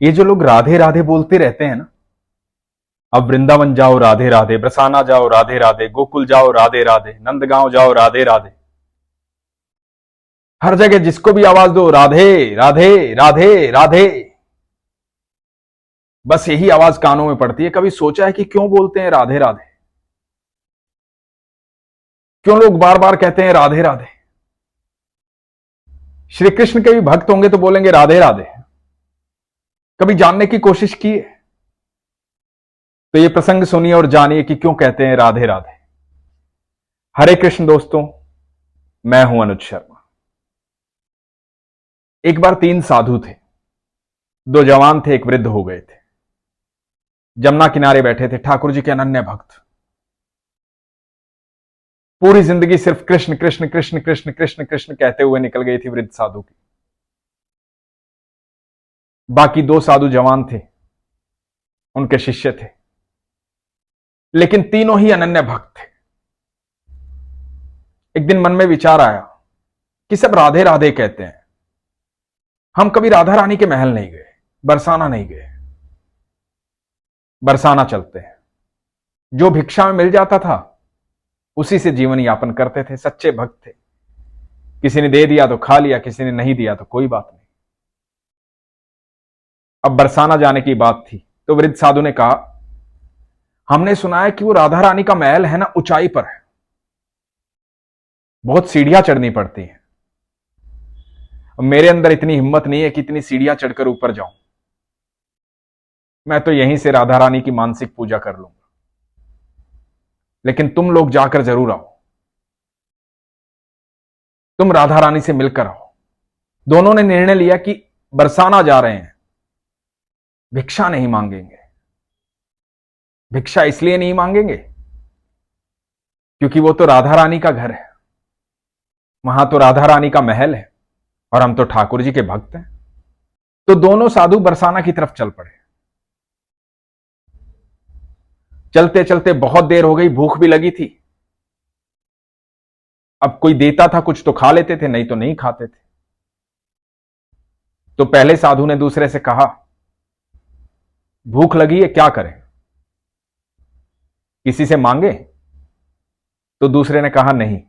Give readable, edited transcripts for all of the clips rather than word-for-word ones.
ये जो लोग राधे राधे बोलते रहते हैं ना, अब वृंदावन जाओ राधे राधे, बरसाना जाओ राधे राधे, गोकुल जाओ राधे राधे, नंदगांव जाओ राधे राधे, हर जगह जिसको भी आवाज दो राधे राधे राधे राधे, बस यही आवाज कानों में पड़ती है। कभी सोचा है कि क्यों बोलते हैं राधे राधे? क्यों लोग बार बार कहते हैं राधे राधे? श्री कृष्ण के भी भक्त होंगे तो बोलेंगे राधे राधे। कभी जानने की कोशिश की है? तो ये प्रसंग सुनिए और जानिए कि क्यों कहते हैं राधे राधे। हरे कृष्ण दोस्तों, मैं हूं अनुज शर्मा। एक बार 3 साधु थे। 2 जवान थे, एक वृद्ध हो गए थे। जमुना किनारे बैठे थे, ठाकुर जी के अनन्य भक्त। पूरी जिंदगी सिर्फ कृष्ण कृष्ण कृष्ण कृष्ण कृष्ण कृष्ण कहते हुए निकल गई थी वृद्ध साधु की। बाकी 2 साधु जवान थे, उनके शिष्य थे, लेकिन तीनों ही अनन्य भक्त थे। एक दिन मन में विचार आया कि सब राधे राधे कहते हैं, हम कभी राधा रानी के महल नहीं गए, बरसाना नहीं गए। बरसाना चलते हैं। जो भिक्षा में मिल जाता था उसी से जीवन यापन करते थे। सच्चे भक्त थे। किसी ने दे दिया तो खा लिया, किसी ने नहीं दिया तो कोई बात नहीं। अब बरसाना जाने की बात थी तो वृद्ध साधु ने कहा, हमने सुना है कि वो राधा रानी का महल है ना, ऊंचाई पर है, बहुत सीढ़ियां चढ़नी पड़ती हैं। मेरे अंदर इतनी हिम्मत नहीं है कि इतनी सीढ़ियां चढ़कर ऊपर जाऊं। मैं तो यहीं से राधा रानी की मानसिक पूजा कर लूंगा, लेकिन तुम लोग जाकर जरूर आओ। तुम राधा रानी से मिलकर आओ। दोनों ने निर्णय लिया कि बरसाना जा रहे हैं, भिक्षा नहीं मांगेंगे। भिक्षा इसलिए नहीं मांगेंगे क्योंकि वो तो राधा रानी का घर है, वहां तो राधा रानी का महल है, और हम तो ठाकुर जी के भक्त हैं। तो दोनों साधु बरसाना की तरफ चल पड़े। चलते चलते बहुत देर हो गई, भूख भी लगी थी। अब कोई देता था कुछ तो खा लेते थे, नहीं तो नहीं खाते थे। तो पहले साधु ने दूसरे से कहा, भूख लगी है, क्या करें, किसी से मांगे? तो दूसरे ने कहा, नहीं,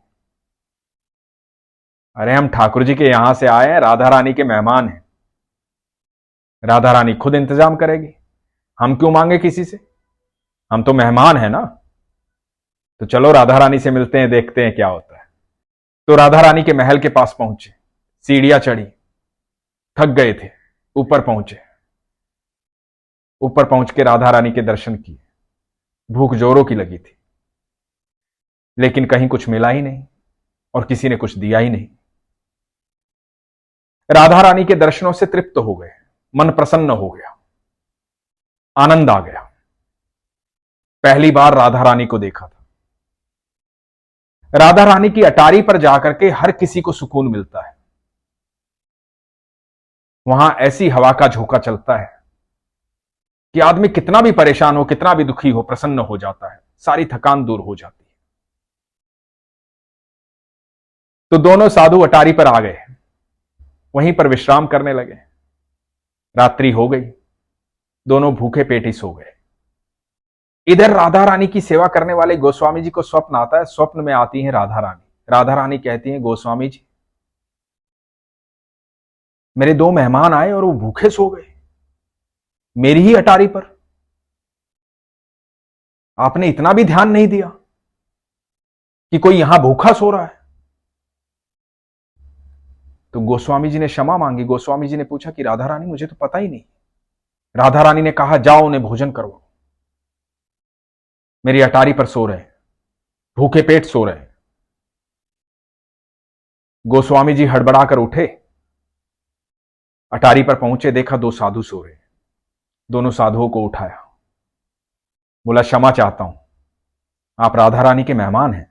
अरे हम ठाकुर जी के यहां से आए हैं, राधा रानी के मेहमान हैं, राधा रानी खुद इंतजाम करेगी, हम क्यों मांगे किसी से, हम तो मेहमान हैं ना। तो चलो राधा रानी से मिलते हैं, देखते हैं क्या होता है। तो राधा रानी के महल के पास पहुंचे, सीढ़ियां चढ़ी, थक गए थे, ऊपर पहुंचे। ऊपर पहुंच के राधा रानी के दर्शन किए। भूख जोरों की लगी थी, लेकिन कहीं कुछ मिला ही नहीं और किसी ने कुछ दिया ही नहीं। राधा रानी के दर्शनों से तृप्त हो गए, मन प्रसन्न हो गया, आनंद आ गया। पहली बार राधा रानी को देखा था। राधा रानी की अटारी पर जाकर के हर किसी को सुकून मिलता है। वहां ऐसी हवा का झोंका चलता है कि आदमी कितना भी परेशान हो, कितना भी दुखी हो, प्रसन्न हो जाता है, सारी थकान दूर हो जाती है। तो दोनों साधु अटारी पर आ गए, वहीं पर विश्राम करने लगे। रात्रि हो गई, दोनों भूखे पेट ही सो गए। इधर राधा रानी की सेवा करने वाले गोस्वामी जी को स्वप्न आता है। स्वप्न में आती हैं राधा रानी। राधा रानी कहती हैं, गोस्वामी जी, मेरे 2 मेहमान आए और वो भूखे सो गए मेरी ही अटारी पर। आपने इतना भी ध्यान नहीं दिया कि कोई यहां भूखा सो रहा है। तो गोस्वामी जी ने क्षमा मांगी। गोस्वामी जी ने पूछा कि राधा रानी, मुझे तो पता ही नहीं। राधा रानी ने कहा, जाओ उन्हें भोजन करवाओ, मेरी अटारी पर सो रहे हैं, भूखे पेट सो रहे हैं। गोस्वामी जी हड़बड़ाकर उठे, अटारी पर पहुंचे, देखा 2 साधु सो रहे हैं। दोनों साधुओं को उठाया, बोला, क्षमा चाहता हूं, आप राधा रानी के मेहमान हैं।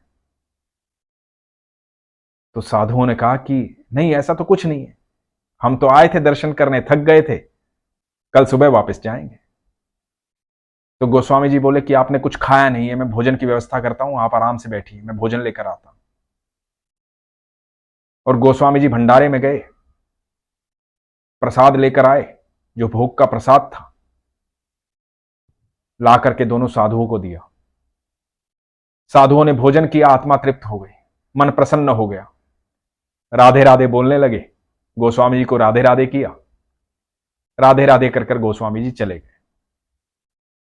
तो साधुओं ने कहा कि नहीं, ऐसा तो कुछ नहीं है, हम तो आए थे दर्शन करने, थक गए थे, कल सुबह वापस जाएंगे। तो गोस्वामी जी बोले कि आपने कुछ खाया नहीं है, मैं भोजन की व्यवस्था करता हूं, आप आराम से बैठिए, मैं भोजन लेकर आता हूं। और गोस्वामी जी भंडारे में गए, प्रसाद लेकर आए, जो भोग का प्रसाद था, ला करके दोनों साधुओं को दिया। साधुओं ने भोजन किया, आत्मा तृप्त हो गई, मन प्रसन्न हो गया, राधे राधे बोलने लगे। गोस्वामी जी को राधे राधे किया, राधे राधे कर गोस्वामी जी चले गए।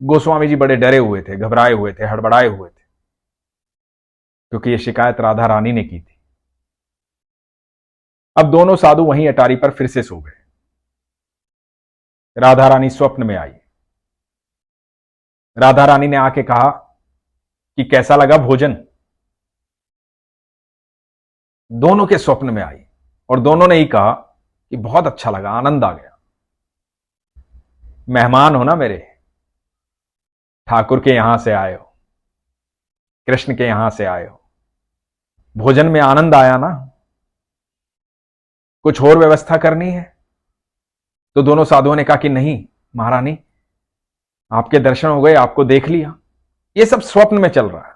गोस्वामी जी बड़े डरे हुए थे, घबराए हुए थे, हड़बड़ाए हुए थे, क्योंकि यह शिकायत राधा रानी ने की थी। अब दोनों साधु वहीं अटारी पर फिर से सो गए। राधा रानी स्वप्न में आई। राधा रानी ने आके कहा कि कैसा लगा भोजन। दोनों के स्वप्न में आई और दोनों ने ही कहा कि बहुत अच्छा लगा, आनंद आ गया। मेहमान हो ना मेरे, ठाकुर के यहां से आए हो, कृष्ण के यहां से आए हो, भोजन में आनंद आया ना, कुछ और व्यवस्था करनी है? तो दोनों साधुओं ने कहा कि नहीं महारानी, आपके दर्शन हो गए, आपको देख लिया, ये सब स्वप्न में चल रहा है।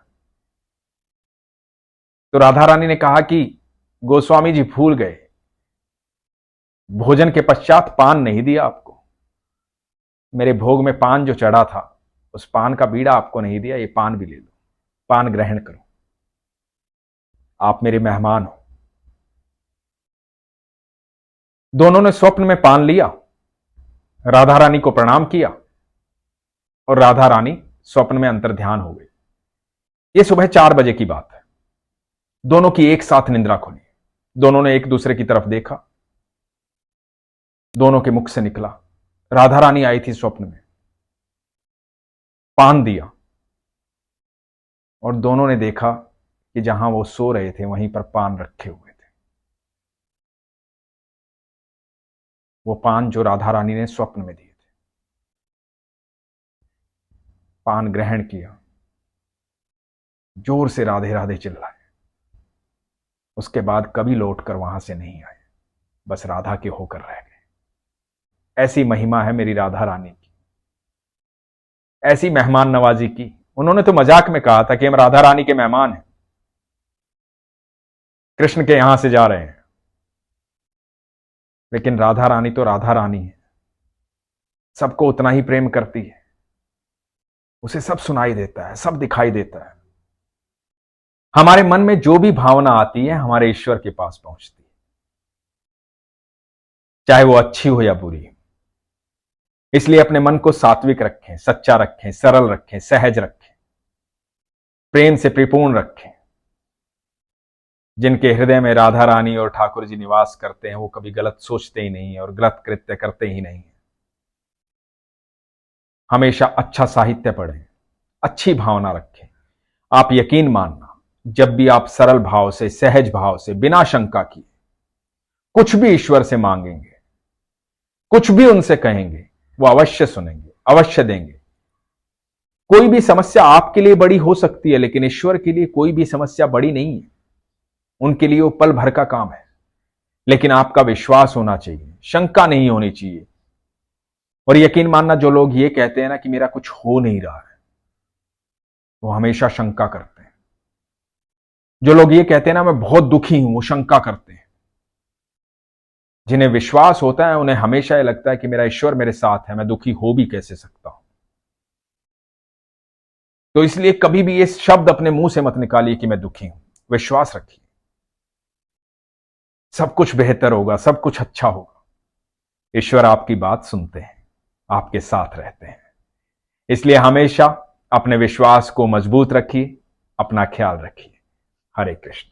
तो राधा रानी ने कहा कि गोस्वामी जी भूल गए, भोजन के पश्चात पान नहीं दिया आपको, मेरे भोग में पान जो चढ़ा था उस पान का बीड़ा आपको नहीं दिया, ये पान भी ले लो, पान ग्रहण करो, आप मेरे मेहमान हो। दोनों ने स्वप्न में पान लिया, राधा रानी को प्रणाम किया और राधा रानी स्वप्न में अंतर्ध्यान हो गई। यह सुबह 4 बजे की बात है। दोनों की एक साथ निंद्रा खुली। दोनों ने एक दूसरे की तरफ देखा, दोनों के मुख से निकला, राधा रानी आई थी स्वप्न में, पान दिया, और दोनों ने देखा कि जहां वो सो रहे थे वहीं पर पान रखे हुए थे। वो पान जो राधा रानी ने स्वप्न में दिए थे। पान ग्रहण किया, जोर से राधे राधे चिल्लाए, उसके बाद कभी लौटकर वहां से नहीं आए, बस राधा के होकर रह गए। ऐसी महिमा है मेरी राधा रानी की, ऐसी मेहमान नवाजी की। उन्होंने तो मजाक में कहा था कि हम राधा रानी के मेहमान हैं, कृष्ण के यहां से जा रहे हैं, लेकिन राधा रानी तो राधा रानी है, सबको उतना ही प्रेम करती है, उसे सब सुनाई देता है, सब दिखाई देता है। हमारे मन में जो भी भावना आती है हमारे ईश्वर के पास पहुंचती है, चाहे वो अच्छी हो या बुरी। इसलिए अपने मन को सात्विक रखें, सच्चा रखें, सरल रखें, सहज रखें, प्रेम से परिपूर्ण रखें। जिनके हृदय में राधा रानी और ठाकुर जी निवास करते हैं वो कभी गलत सोचते ही नहीं है और गलत कृत्य करते ही नहीं है। हमेशा अच्छा साहित्य पढ़ें, अच्छी भावना रखें। आप यकीन मानना, जब भी आप सरल भाव से, सहज भाव से, बिना शंका किए कुछ भी ईश्वर से मांगेंगे, कुछ भी उनसे कहेंगे, वो अवश्य सुनेंगे, अवश्य देंगे। कोई भी समस्या आपके लिए बड़ी हो सकती है, लेकिन ईश्वर के लिए कोई भी समस्या बड़ी नहीं है। उनके लिए वो पल भर का काम है, लेकिन आपका विश्वास होना चाहिए, शंका नहीं होनी चाहिए। और यकीन मानना, जो लोग ये कहते हैं ना कि मेरा कुछ हो नहीं रहा है, वो हमेशा शंका करते हैं। जो लोग ये कहते हैं ना मैं बहुत दुखी हूं, वो शंका करते हैं। जिन्हें विश्वास होता है उन्हें हमेशा ये लगता है कि मेरा ईश्वर मेरे साथ है, मैं दुखी हो भी कैसे सकता हूं। तो इसलिए कभी भी ये शब्द अपने मुंह से मत निकालिए कि मैं दुखी हूं। विश्वास रखिए, सब कुछ बेहतर होगा, सब कुछ अच्छा होगा। ईश्वर आपकी बात सुनते हैं, आपके साथ रहते हैं। इसलिए हमेशा अपने विश्वास को मजबूत रखिए, अपना ख्याल रखिए। हरे कृष्ण।